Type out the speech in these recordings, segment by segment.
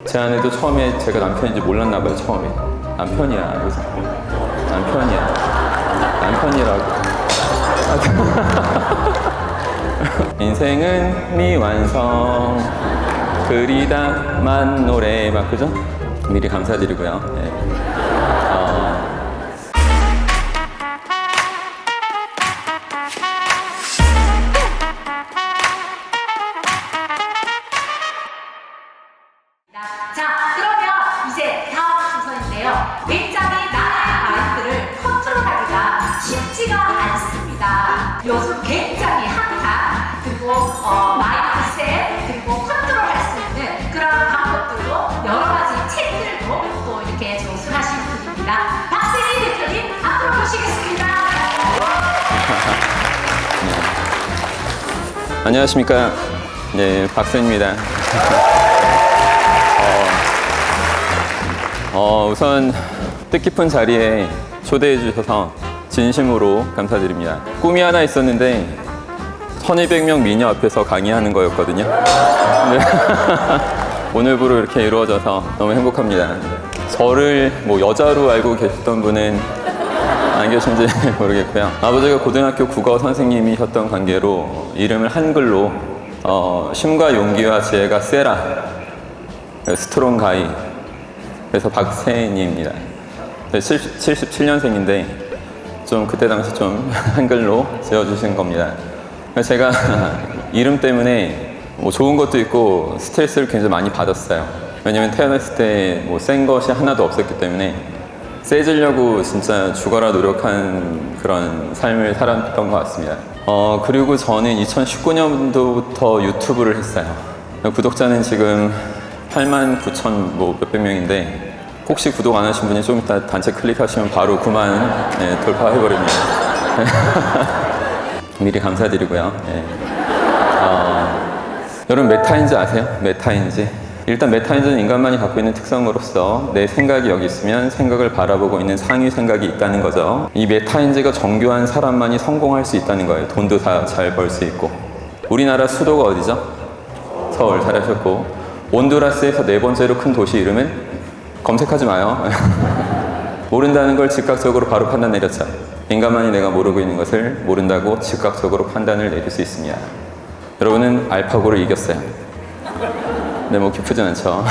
제 아내도 처음에 제가 남편인지 몰랐나 봐요. 처음에 남편이야. 그래서 남편이야. 남편이라고. 인생은 미완성 그리다만 노래 막 그죠? 미리 감사드리고요. 네. 자, 그러면 이제 다음 순서인데요. 굉장히 나의 마인드를 컨트롤하기가 쉽지가 않습니다. 요즘 굉장히 핫한 그리고 마인드셋 그리고 컨트롤할 수 있는 그런 방법들로 여러 가지 책들도 또 이렇게 조수하신 분입니다. 박세리 대표님 앞으로 모시겠습니다. 안녕하십니까. 네, 박선입니다. 우선 뜻깊은 자리에 초대해 주셔서 진심으로 감사드립니다. 꿈이 하나 있었는데 1200명 미녀 앞에서 강의하는 거였거든요. 네. 오늘부로 이렇게 이루어져서 너무 행복합니다. 저를 뭐 여자로 알고 계셨던 분은 안 계신지 모르겠고요. 아버지가 고등학교 국어 선생님이셨던 관계로 이름을 한글로 쉼과 용기와 지혜가 세라 스트롱 가이 그래서 박세니입니다. 77년생인데 좀 그때 당시 좀 한글로 지어주신 겁니다. 제가 이름 때문에 뭐 좋은 것도 있고 스트레스를 굉장히 많이 받았어요. 왜냐면 태어났을 때 뭐 센 것이 하나도 없었기 때문에 세지려고 진짜 죽어라 노력한 그런 삶을 살았던 것 같습니다. 그리고 저는 2019년도부터 유튜브를 했어요. 구독자는 지금 89,000 뭐 몇백 명인데 혹시 구독 안 하신 분이 좀 이따 단체 클릭하시면 바로 9만 돌파해버립니다. 미리 감사드리고요. 네. 여러분 메타인지 아세요? 메타인지. 일단 메타인지는 인간만이 갖고 있는 특성으로서 내 생각이 여기 있으면 생각을 바라보고 있는 상위 생각이 있다는 거죠. 이 메타인지가 정교한 사람만이 성공할 수 있다는 거예요. 돈도 다 잘 벌 수 있고. 우리나라 수도가 어디죠? 서울 잘하셨고 온두라스에서 네 번째로 큰 도시 이름은 검색하지 마요. 모른다는 걸 즉각적으로 바로 판단 내렸죠. 인간만이 내가 모르고 있는 것을 모른다고 즉각적으로 판단을 내릴 수 있습니다. 여러분은 알파고를 이겼어요. 네, 뭐 기쁘진 않죠.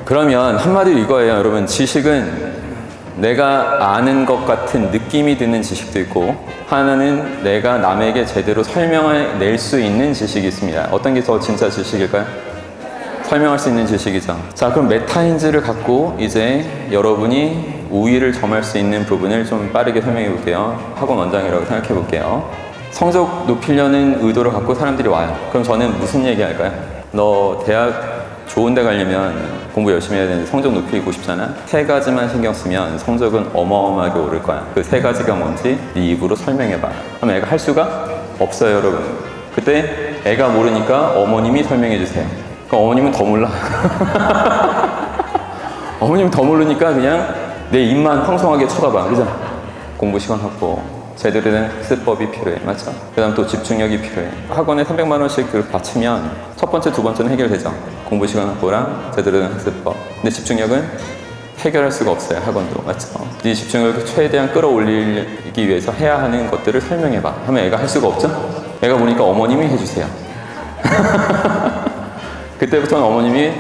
그러면 한마디로 이거예요. 여러분, 지식은 내가 아는 것 같은 느낌이 드는 지식도 있고 하나는 내가 남에게 제대로 설명을 낼 수 있는 지식이 있습니다. 어떤 게 더 진짜 지식일까요? 설명할 수 있는 지식이죠. 자, 그럼 메타인지를 갖고 이제 여러분이 우위를 점할 수 있는 부분을 좀 빠르게 설명해 볼게요. 학원 원장이라고 생각해 볼게요. 성적 높이려는 의도를 갖고 사람들이 와요. 그럼 저는 무슨 얘기 할까요? 너 대학 좋은 데 가려면 공부 열심히 해야 되는데 성적 높이고 싶잖아? 세 가지만 신경 쓰면 성적은 어마어마하게 오를 거야. 그 세 가지가 뭔지 네 입으로 설명해 봐. 그럼 애가 할 수가 없어요, 여러분. 그때 애가 모르니까 어머님이 설명해 주세요. 그럼 어머님은 더 몰라. 어머님은 더 모르니까 그냥 내 입만 황송하게 쳐다봐. 그죠? 공부 시간 확보. 제대로 된 학습법이 필요해. 맞죠? 그 다음 또 집중력이 필요해. 학원에 300만 원씩 바치면 첫 번째, 두 번째는 해결되죠. 공부 시간 확보랑 제대로 된 학습법. 근데 집중력은 해결할 수가 없어요. 학원도. 맞죠? 이 집중력을 최대한 끌어올리기 위해서 해야 하는 것들을 설명해봐. 하면 애가 할 수가 없죠? 애가 보니까 어머님이 해주세요. 그때부터는 어머님이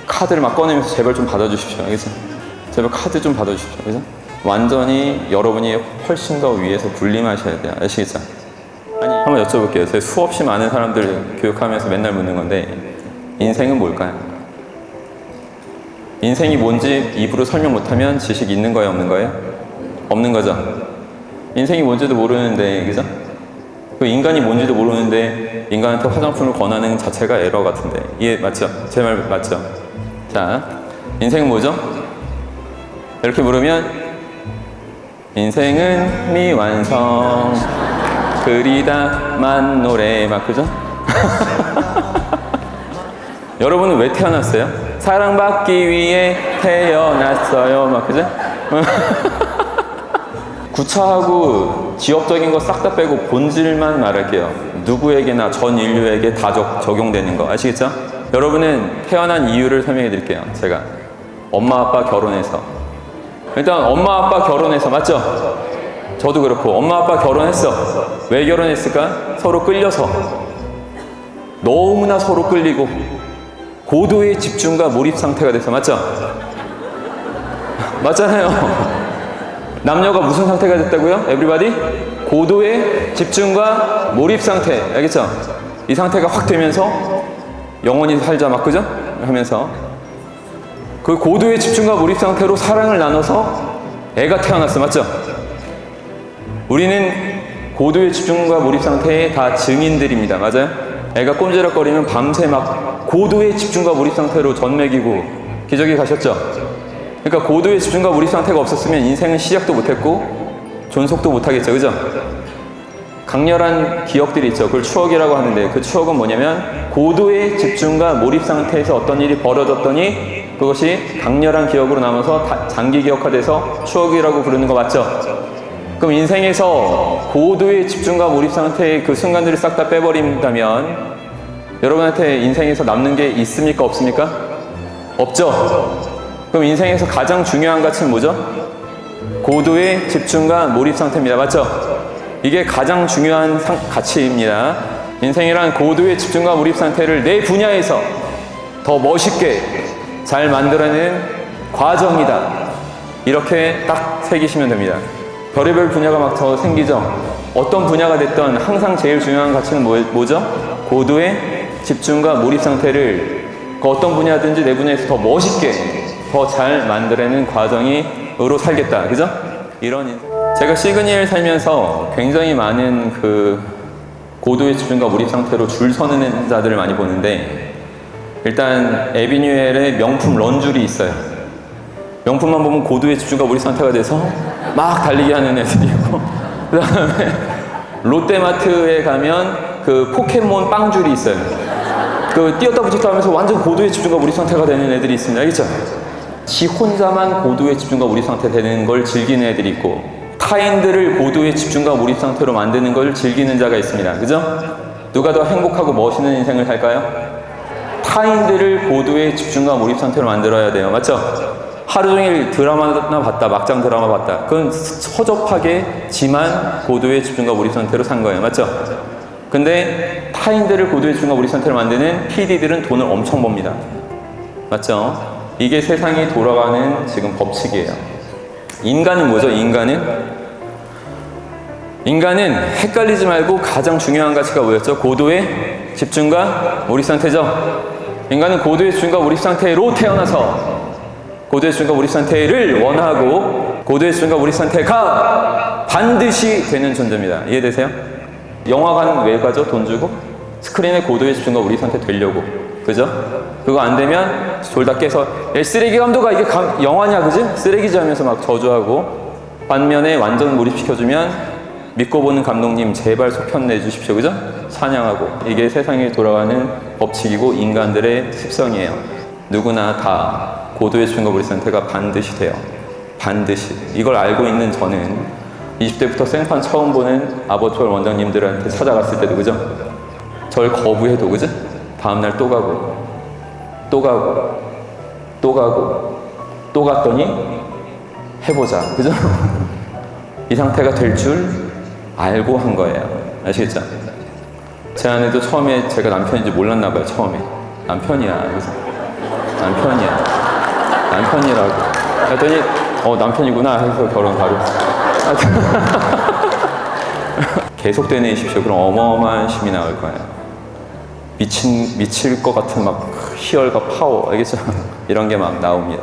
카드를 막 꺼내면서 제발 좀 받아주십시오. 알겠죠? 제발 카드 좀 받아주십시오. 그죠? 완전히 여러분이 훨씬 더 위에서 군림하셔야 돼요. 아시겠죠? 아니, 한번 여쭤볼게요. 제가 수없이 많은 사람들 교육하면서 맨날 묻는 건데 인생은 뭘까요? 인생이 뭔지 입으로 설명 못하면 지식이 있는 거예요? 없는 거예요? 없는 거죠? 인생이 뭔지도 모르는데, 그죠? 그 인간이 뭔지도 모르는데 인간한테 화장품을 권하는 자체가 에러 같은데 이해 맞죠? 제 말 맞죠? 자, 인생은 뭐죠? 이렇게 물으면 인생은 미완성 그리다만 노래 막 그죠? 여러분은 왜 태어났어요? 사랑받기 위해 태어났어요 막 그죠? 구차하고 지역적인 거 싹 다 빼고 본질만 말할게요. 누구에게나 전 인류에게 다 적용되는 거 아시겠죠? 여러분은 태어난 이유를 설명해 드릴게요. 제가 엄마 아빠 결혼해서, 일단 엄마 아빠 결혼해서, 맞죠? 저도 그렇고 엄마 아빠 결혼했어. 왜 결혼했을까? 서로 끌려서, 너무나 서로 끌리고 고도의 집중과 몰입 상태가 돼서, 맞죠? 맞잖아요. 남녀가 무슨 상태가 됐다고요? 에브리바디? 고도의 집중과 몰입 상태. 알겠죠? 이 상태가 확 되면서 영원히 살자 막, 그죠? 하면서 그 고도의 집중과 몰입 상태로 사랑을 나눠서 애가 태어났어. 맞죠? 우리는 고도의 집중과 몰입 상태의 다 증인들입니다. 맞아요? 애가 꼼지락거리면 밤새 막 고도의 집중과 몰입 상태로 전 먹이고 기저귀 가셨죠? 그러니까 고도의 집중과 몰입 상태가 없었으면 인생은 시작도 못했고 존속도 못하겠죠. 그죠? 강렬한 기억들이 있죠. 그걸 추억이라고 하는데, 그 추억은 뭐냐면 고도의 집중과 몰입 상태에서 어떤 일이 벌어졌더니 그것이 강렬한 기억으로 남아서 장기 기억화돼서 추억이라고 부르는 거 맞죠? 그럼 인생에서 고도의 집중과 몰입 상태의 그 순간들을 싹 다 빼버린다면 여러분한테 인생에서 남는 게 있습니까? 없습니까? 없죠? 그럼 인생에서 가장 중요한 가치는 뭐죠? 고도의 집중과 몰입 상태입니다. 맞죠? 이게 가장 중요한 가치입니다. 인생이란 고도의 집중과 몰입 상태를 내 분야에서 더 멋있게 잘 만들어내는 과정이다. 이렇게 딱 새기시면 됩니다. 별의별 분야가 막 더 생기죠. 어떤 분야가 됐던 항상 제일 중요한 가치는 뭐죠? 고도의 집중과 몰입 상태를 그 어떤 분야든지 내 분야에서 더 멋있게 더 잘 만들어내는 과정으로 살겠다. 그죠? 이런 인생. 제가 시그니엘 살면서 굉장히 많은 그 고도의 집중과 몰입 상태로 줄 서는 자들을 많이 보는데, 일단 에비뉴엘의 명품 런줄이 있어요. 명품만 보면 고도의 집중과 몰입 상태가 돼서 막 달리기 하는 애들이고, 그 다음에 롯데마트에 가면 그 포켓몬 빵줄이 있어요. 그 뛰었다 붙였다 하면서 완전 고도의 집중과 몰입 상태가 되는 애들이 있습니다. 알겠죠? 지 혼자만 고도의 집중과 몰입 상태 되는 걸 즐기는 애들이 있고, 타인들을 고도의 집중과 몰입 상태로 만드는 걸 즐기는 자가 있습니다. 그죠? 누가 더 행복하고 멋있는 인생을 살까요? 타인들을 고도의 집중과 몰입 상태로 만들어야 돼요. 맞죠? 하루 종일 드라마나 봤다, 막장 드라마 봤다. 그건 허접하게 지만 고도의 집중과 몰입 상태로 산 거예요. 맞죠? 근데 타인들을 고도의 집중과 몰입 상태로 만드는 PD들은 돈을 엄청 법니다. 맞죠? 이게 세상이 돌아가는 지금 법칙이에요. 인간은 뭐죠? 인간은 헷갈리지 말고 가장 중요한 가치가 뭐였죠? 고도의 집중과 몰입 상태죠? 인간은 고도의 집중과 몰입 상태로 태어나서 고도의 집중과 몰입 상태를 원하고 고도의 집중과 몰입 상태가 반드시 되는 존재입니다. 이해되세요? 영화관 왜 가죠? 돈 주고? 스크린에 고도의 집중과 몰입 상태 되려고. 그죠? 그거 안 되면 졸다 깨서 야, 쓰레기 감독아 이게 영화냐 그지? 쓰레기지 하면서 막 저주하고, 반면에 완전 몰입시켜주면 믿고 보는 감독님 제발 속편 내주십시오. 그죠? 찬양하고. 이게 세상에 돌아가는 법칙이고 인간들의 습성이에요. 누구나 다 고도의 집중과 몰입 상태가 반드시 돼요. 반드시. 이걸 알고 있는 저는 20대부터 생판 처음 보는 아버트월 원장님들한테 찾아갔을 때도, 그죠? 절 거부해도, 그죠? 다음날 또 가고 또 가고 또 가고 또 갔더니 해보자. 그죠? 이 상태가 될 줄 알고 한 거예요. 아시겠죠? 제 아내도 처음에 제가 남편인지 몰랐나 봐요. 처음에 남편이야. 그래서 남편이라고 했더니 남편이구나 해서 결혼 바로. 계속 되뇌이십시오. 그럼 어마어마한 힘이 나올 거예요. 미칠 것 같은 막 희열과 파워, 알겠죠? 이런 게 막 나옵니다.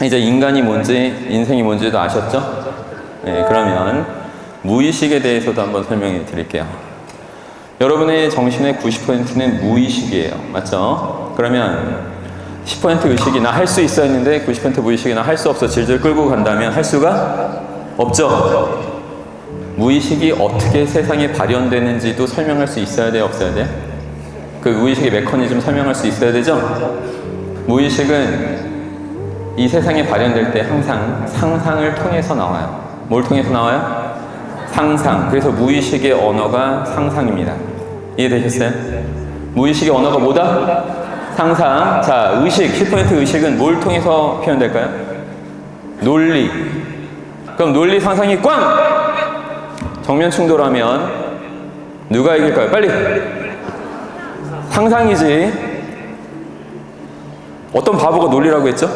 이제 인간이 뭔지, 인생이 뭔지도 아셨죠? 네, 그러면 무의식에 대해서도 한번 설명해 드릴게요. 여러분의 정신의 90%는 무의식이에요. 맞죠? 그러면 10% 의식이 나 할 수 있어 했는데 90% 무의식이 나 할 수 없어 질질 끌고 간다면 할 수가 없죠? 무의식이 어떻게 세상에 발현되는지도 설명할 수 있어야 돼요? 없어야 돼요? 그 무의식의 메커니즘 설명할 수 있어야 되죠? 무의식은 이 세상에 발현될 때 항상 상상을 통해서 나와요. 뭘 통해서 나와요? 상상. 그래서 무의식의 언어가 상상입니다. 이해되셨어요? 무의식의 언어가 뭐다? 상상. 자, 의식, 10% 의식은 뭘 통해서 표현될까요? 논리. 그럼 논리 상상이 꽝! 정면 충돌하면 누가 이길까요? 빨리! 상상이지. 어떤 바보가 논리라고 했죠?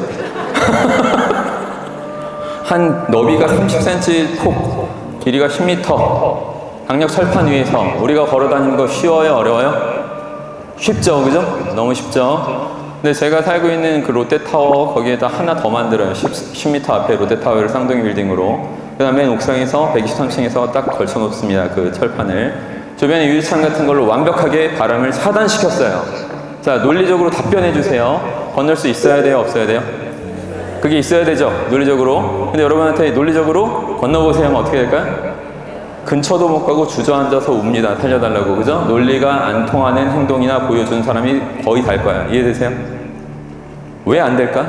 한 너비가 30cm, 폭, 길이가 10m, 강력 철판 위에서 우리가 걸어다니는 거 쉬워요? 어려워요? 쉽죠, 그죠? 너무 쉽죠? 근데 제가 살고 있는 그 롯데타워 거기에다 하나 더 만들어요. 10m 앞에 롯데타워를 쌍둥이 빌딩으로. 그 다음에 옥상에서 123층에서 딱 걸쳐놓습니다. 그 철판을. 주변에 유리창 같은 걸로 완벽하게 바람을 차단시켰어요. 자, 논리적으로 답변해 주세요. 건널 수 있어야 돼요? 없어야 돼요? 그게 있어야 되죠, 논리적으로. 근데 여러분한테 논리적으로 건너보세요 하면 어떻게 될까요? 근처도 못 가고 주저앉아서 웁니다. 살려달라고. 그죠? 논리가 안 통하는 행동이나 보여주는 사람이 거의 다일 거야. 이해되세요? 왜 안 될까?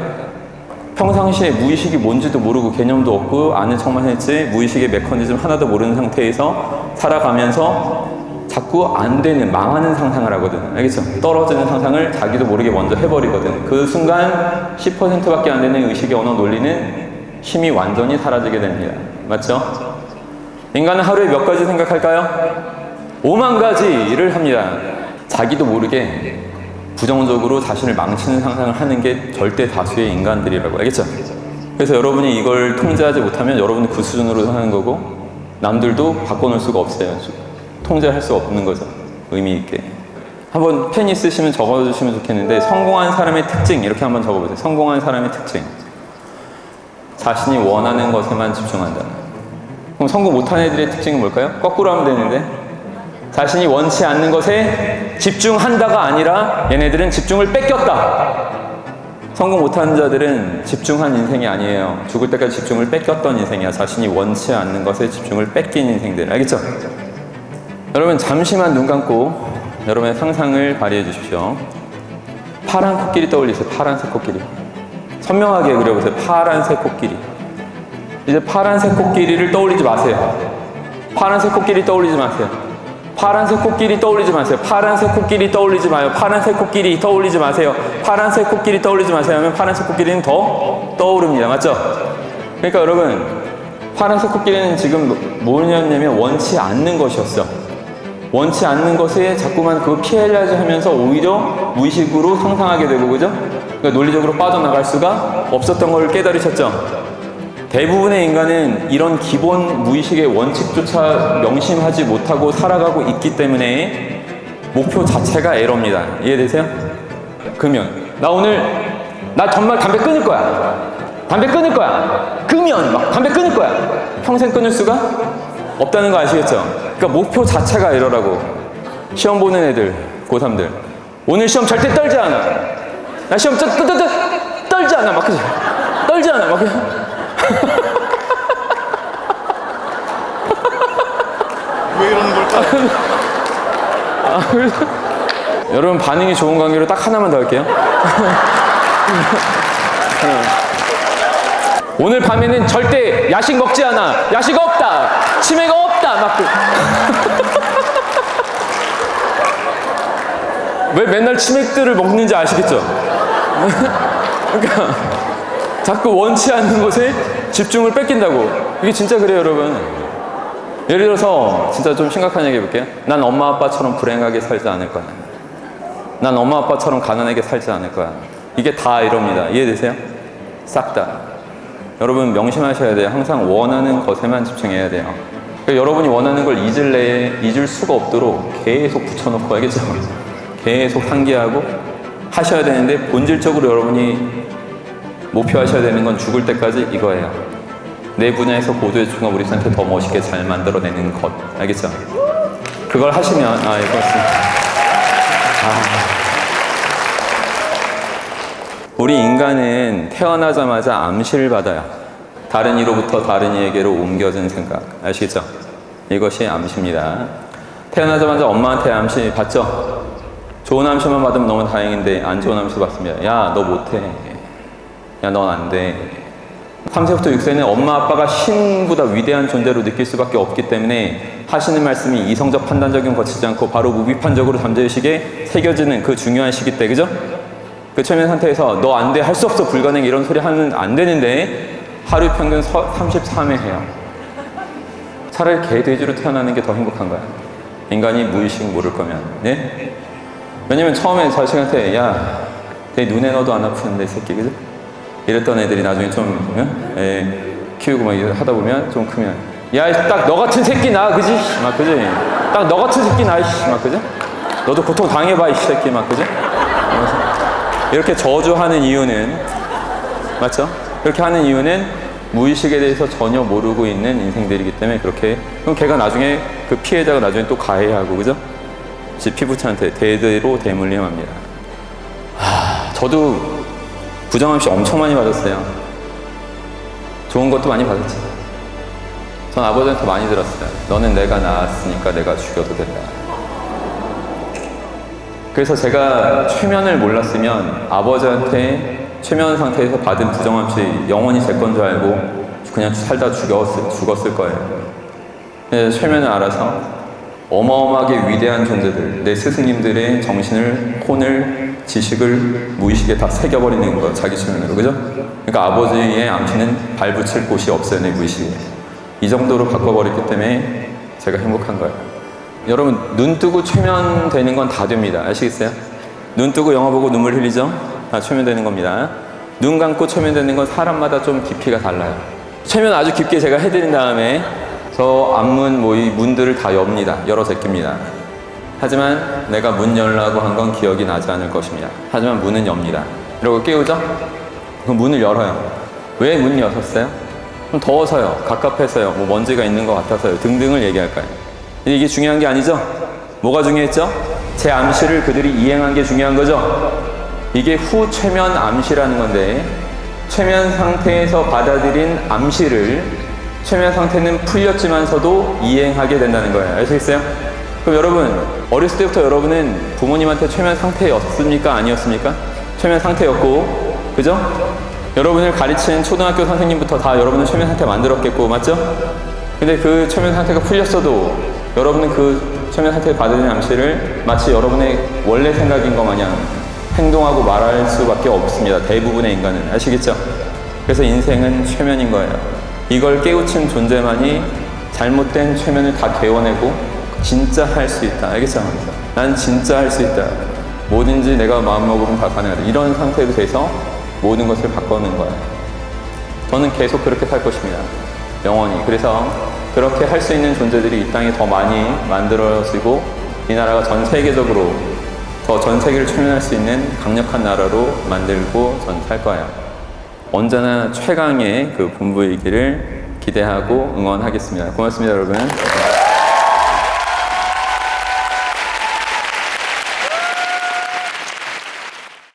평상시에 무의식이 뭔지도 모르고 개념도 없고 아는 척만 했지 무의식의 메커니즘 하나도 모르는 상태에서 살아가면서 자꾸 안 되는, 망하는 상상을 하거든. 알겠죠? 떨어지는 상상을 자기도 모르게 먼저 해버리거든. 그 순간 10%밖에 안 되는 의식의 언어 논리는 힘이 완전히 사라지게 됩니다. 맞죠? 인간은 하루에 몇 가지 생각할까요? 5만 가지를 합니다. 자기도 모르게 부정적으로 자신을 망치는 상상을 하는 게 절대 다수의 인간들이라고. 알겠죠? 그래서 여러분이 이걸 통제하지 못하면 여러분은 그 수준으로 사는 거고 남들도 바꿔놓을 수가 없어요. 통제할 수 없는 거죠. 의미 있게. 한번 펜 있으시면 적어주시면 좋겠는데, 성공한 사람의 특징 이렇게 한번 적어보세요. 성공한 사람의 특징. 자신이 원하는 것에만 집중한다. 그럼 성공 못한 애들의 특징은 뭘까요? 거꾸로 하면 되는데, 자신이 원치 않는 것에 집중한다가 아니라 얘네들은 집중을 뺏겼다. 성공 못한 자들은 집중한 인생이 아니에요. 죽을 때까지 집중을 뺏겼던 인생이야. 자신이 원치 않는 것에 집중을 뺏긴 인생들. 알겠죠? 여러분 잠시만 눈 감고 여러분의 상상을 발휘해 주십시오. 파란 코끼리 떠올리세요. 파란색 코끼리. 선명하게 그려보세요. 파란색 코끼리. 이제 파란색 코끼리를 떠올리지 마세요. 파란색 코끼리 떠올리지 마세요. 파란색 코끼리 떠올리지 마세요. 파란색 코끼리 떠올리지 마요. 파란색 코끼리 떠올리지 마세요. 파란색 코끼리 떠올리지 마세요 하면 파란색 코끼리는 더 떠오릅니다. 맞죠? 그러니까 여러분 파란색 코끼리는 지금 뭐냐면 원치 않는 것이었어. 원치 않는 것에 자꾸만 그거 피하려고 하면서 오히려 무의식으로 상상하게 되고, 그죠? 그러니까 논리적으로 빠져나갈 수가 없었던 걸 깨달으셨죠? 대부분의 인간은 이런 기본 무의식의 원칙조차 명심하지 못하고 살아가고 있기 때문에 목표 자체가 에러입니다. 이해되세요? 그러면 나 정말 담배 끊을 거야. 담배 끊을 거야. 끄면 막 담배 끊을 거야. 평생 끊을 수가 없다는 거 아시겠죠? 그러니까 목표 자체가 에러라고. 시험 보는 애들, 고3들. 오늘 시험 절대 떨지 않아. 나 시험 떨지 않아. 막 그지? 떨지 않아. 막 그냥. 왜 이러는 걸까요? 여러분 반응이 좋은 관계로 딱 하나만 더 할게요. 오늘 밤에는 절대 야식 먹지 않아. 야식 없다. 치매가 없다. 막 왜 맨날 치맥들을 먹는지 아시겠죠? 그러니까 자꾸 원치 않는 것에 집중을 뺏긴다고. 이게 진짜 그래요, 여러분. 예를 들어서 진짜 좀 심각한 얘기 해볼게요. 난 엄마 아빠처럼 불행하게 살지 않을 거야. 난 엄마 아빠처럼 가난하게 살지 않을 거야. 이게 다 이럽니다. 이해되세요? 싹 다. 여러분 명심하셔야 돼요. 항상 원하는 것에만 집중해야 돼요. 그러니까 여러분이 원하는 걸 잊을 수가 없도록 계속 붙여놓고, 알겠죠? 계속 상기하고 하셔야 되는데, 본질적으로 여러분이 목표하셔야 되는 건 죽을 때까지 이거예요. 내 분야에서 고도의 집중과 몰입상태 더 멋있게 잘 만들어내는 것. 알겠죠? 그걸 하시면 우리 인간은 태어나자마자 암시를 받아요. 다른 이로부터 다른 이에게로 옮겨진 생각. 아시겠죠? 이것이 암시입니다. 태어나자마자 엄마한테 암시 받죠? 좋은 암시만 받으면 너무 다행인데 안 좋은 암시 받습니다. 야, 너 못해. 야, 넌 안 돼. 3세부터 6세는 엄마 아빠가 신보다 위대한 존재로 느낄 수밖에 없기 때문에 하시는 말씀이 이성적 판단적인 거치지 않고 바로 무비판적으로 잠재의식에 새겨지는 그 중요한 시기 때, 그죠? 그 최면 상태에서 너 안 돼, 할 수 없어, 불가능 이런 소리 하면 안 되는데 하루 평균 33회 해요. 차라리 개, 돼지로 태어나는 게 더 행복한 거야. 인간이 무의식 모를 거면. 네? 왜냐면 처음에 자식한테 야, 내 눈에 넣어도 안 아프는데 이 새끼, 그죠? 이랬던 애들이 나중에 좀 키우고 막 하다 보면 좀 크면 야, 딱 너 같은 새끼 나, 그지? 막 그지? 딱 너 같은 새끼 나, 막 그지? 너도 고통 당해봐, 이 새끼, 막 그지? 이렇게 저주하는 이유는, 맞죠? 그렇게 하는 이유는 무의식에 대해서 전혀 모르고 있는 인생들이기 때문에 그렇게. 그럼 걔가 나중에 그 피해자가 나중에 또 가해하고, 그죠? 지 피부차한테 대대로 대물림합니다. 저도 부정함 씨 엄청 많이 받았어요. 좋은 것도 많이 받았지. 전 아버지한테 많이 들었어요. 너는 내가 낳았으니까 내가 죽여도 된다. 그래서 제가 최면을 몰랐으면 아버지한테 최면 상태에서 받은 부정함 씨 영원히 제 건 줄 알고 그냥 살다 죽었을 거예요. 근데 최면을 알아서 어마어마하게 위대한 존재들, 내 스승님들의 정신을, 혼을, 지식을 무의식에 다 새겨버리는 거예요. 자기 최면으로. 그죠? 그러니까 아버지의 암시는 발붙일 곳이 없어요. 내 무의식에. 이 정도로 바꿔버렸기 때문에 제가 행복한 거예요. 여러분, 눈 뜨고 최면되는 건 다 됩니다. 아시겠어요? 눈 뜨고 영화 보고 눈물 흘리죠? 다 최면되는 겁니다. 눈 감고 최면되는 건 사람마다 좀 깊이가 달라요. 최면 아주 깊게 제가 해드린 다음에 저 앞문 이 문들을 다 엽니다. 열어 제낍니다. 하지만 내가 문 열라고 한 건 기억이 나지 않을 것입니다. 하지만 문은 엽니다. 이러고 깨우죠? 그럼 문을 열어요. 왜 문 열었어요? 좀 더워서요, 갑갑해서요, 뭐 먼지가 있는 것 같아서요 등등을 얘기할까요? 이게 중요한 게 아니죠? 뭐가 중요했죠? 제 암시를 그들이 이행한 게 중요한 거죠? 이게 후 최면 암시라는 건데, 최면 상태에서 받아들인 암시를 최면 상태는 풀렸지만서도 이행하게 된다는 거예요. 아시겠어요? 그럼 여러분, 어렸을 때부터 여러분은 부모님한테 최면 상태였습니까? 아니었습니까? 최면 상태였고, 그죠? 여러분을 가르친 초등학교 선생님부터 다 여러분을 최면 상태 만들었겠고, 맞죠? 근데 그 최면 상태가 풀렸어도 여러분은 그 최면 상태에 받은 암시를 마치 여러분의 원래 생각인 것 마냥 행동하고 말할 수밖에 없습니다. 대부분의 인간은. 아시겠죠? 그래서 인생은 최면인 거예요. 이걸 깨우친 존재만이 잘못된 최면을 다 개워내고 진짜 할 수 있다. 알겠죠? 난 진짜 할 수 있다. 뭐든지 내가 마음먹으면 다 가능하다. 이런 상태로 돼서 모든 것을 바꿔놓는 거예요. 저는 계속 그렇게 살 것입니다. 영원히. 그래서 그렇게 할 수 있는 존재들이 이 땅에 더 많이 만들어지고 이 나라가 전 세계적으로 더 전 세계를 최면할 수 있는 강력한 나라로 만들고 전 살 거예요. 언제나 최강의 그 본부이기를 기대하고 응원하겠습니다. 고맙습니다, 여러분.